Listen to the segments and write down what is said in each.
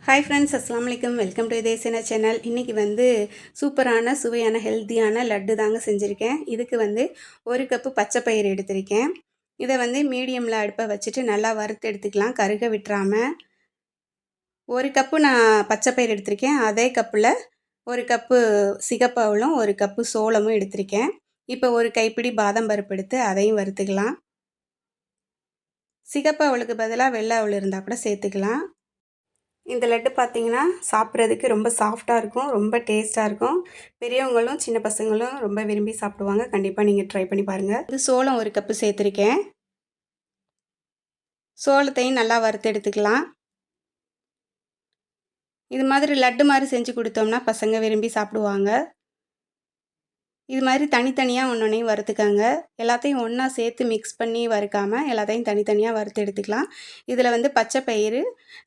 Hi friends, அஸ்ஸலாமு அலைக்கும். Welcome to இதேசன சேனல். இன்றைக்கி வந்து சூப்பரான சுவையான ஹெல்த்தியான லட்டு தாங்க செஞ்சுருக்கேன். இதுக்கு வந்து 1 கப்பு பச்சை பயிறு எடுத்திருக்கேன். இதை வந்து மீடியமில் அடுப்பை வச்சுட்டு நல்லா வறுத்து எடுத்துக்கலாம், கருக விட்டுறாமல். 1 கப்பு நான் பச்சை பயிறு எடுத்திருக்கேன். அதே கப்பில் 1 கப்பு சிகப்பு அவலும் 1 கப்பு சோளமும் எடுத்திருக்கேன். இப்போ 1 கைப்பிடி பாதாம் பருப்பு எடுத்து அதையும் வறுத்துக்கலாம். சிகப்பு அவலுக்கு பதிலாக வெள்ளை அவல் இருந்தால் கூட சேர்த்துக்கலாம். இந்த லட்டு பார்த்திங்கன்னா சாப்பிட்றதுக்கு ரொம்ப சாஃப்டாக இருக்கும், ரொம்ப டேஸ்ட்டாக இருக்கும். பெரியவங்களும் சின்ன பசங்களும் ரொம்ப விரும்பி சாப்பிடுவாங்க. கண்டிப்பாக நீங்கள் ட்ரை பண்ணி பாருங்கள். இது சோளம் 1 கப்பு சேர்த்துருக்கேன். சோளத்தையும் நல்லா வறுத்து எடுத்துக்கலாம். இது மாதிரி லட்டு மாதிரி செஞ்சு கொடுத்தோம்னா பசங்க விரும்பி சாப்பிடுவாங்க. இது மாதிரி தனித்தனியாக ஒன்றொன்றையும் வறுத்துக்கங்க. எல்லாத்தையும் ஒன்றா சேர்த்து மிக்ஸ் பண்ணி வறுக்காமல் எல்லாத்தையும் தனித்தனியாக வறுத்து எடுத்துக்கலாம். இதில் வந்து பச்சை பயிறு,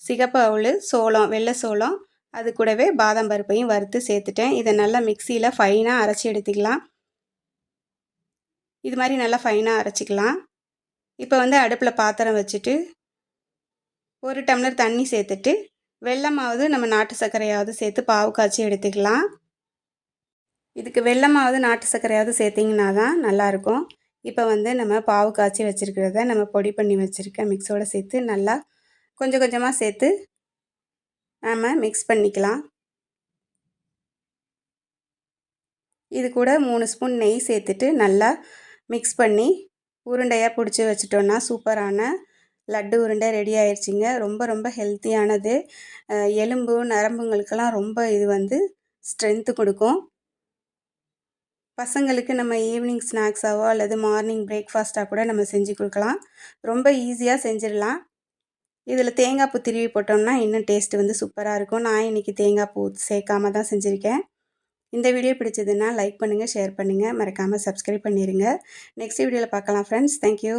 சிகப்பு அவல், சோளம், வெள்ளை சோளம், அது கூடவே பாதாம் பருப்பையும் வறுத்து சேர்த்துட்டேன். இதை நல்லா மிக்சியில் ஃபைனாக அரைச்சி எடுத்துக்கலாம். இது மாதிரி நல்லா ஃபைனாக அரைச்சிக்கலாம். இப்போ வந்து அடுப்பில் பாத்திரம் வச்சுட்டு 1 டம்ளர் தண்ணி சேர்த்துட்டு வெல்லமாவது நம்ம நாட்டு சர்க்கரையாவது சேர்த்து பாவு காய்ச்சி எடுத்துக்கலாம். இதுக்கு வெல்லமாவது நாட்டு சர்க்கரையாவது சேர்த்திங்கன்னா தான் நல்லாயிருக்கும். இப்போ வந்து நம்ம பாவு காய்ச்சி வச்சுருக்கிறத நம்ம பொடி பண்ணி வச்சுருக்க மிக்ஸோடு சேர்த்து நல்லா கொஞ்சம் கொஞ்சமாக சேர்த்து நம்ம மிக்ஸ் பண்ணிக்கலாம். இது கூட 3 ஸ்பூன் நெய் சேர்த்துட்டு நல்லா மிக்ஸ் பண்ணி உருண்டையாக பிடிச்சி வச்சிட்டோன்னா சூப்பரான லட்டு உருண்டை ரெடி ஆயிடுச்சிங்க. ரொம்ப ரொம்ப ஹெல்த்தியானது. எலும்பு நரம்புங்களுக்கெல்லாம் ரொம்ப இது வந்து ஸ்ட்ரென்த்து கொடுக்கும். பசங்களுக்கு நம்ம ஈவினிங் ஸ்நாக்ஸாவோ அல்லது மார்னிங் பிரேக்ஃபாஸ்ட்டாக கூட நம்ம செஞ்சு கொடுக்கலாம். ரொம்ப ஈஸியாக செஞ்சிடலாம். இதில் தேங்காய் பூ திருவி போட்டோம்னா இன்னும் டேஸ்ட்டு வந்து சூப்பராக இருக்கும். நான் இன்றைக்கி தேங்காய் பூ சேர்க்காம தான் செஞ்சுருக்கேன். இந்த வீடியோ பிடிச்சதுன்னா லைக் பண்ணுங்கள், ஷேர் பண்ணுங்கள், மறக்காமல் சப்ஸ்கிரைப் பண்ணிடுங்க. நெக்ஸ்ட் வீடியோவில் பார்க்கலாம் ஃப்ரெண்ட்ஸ். தேங்க்யூ.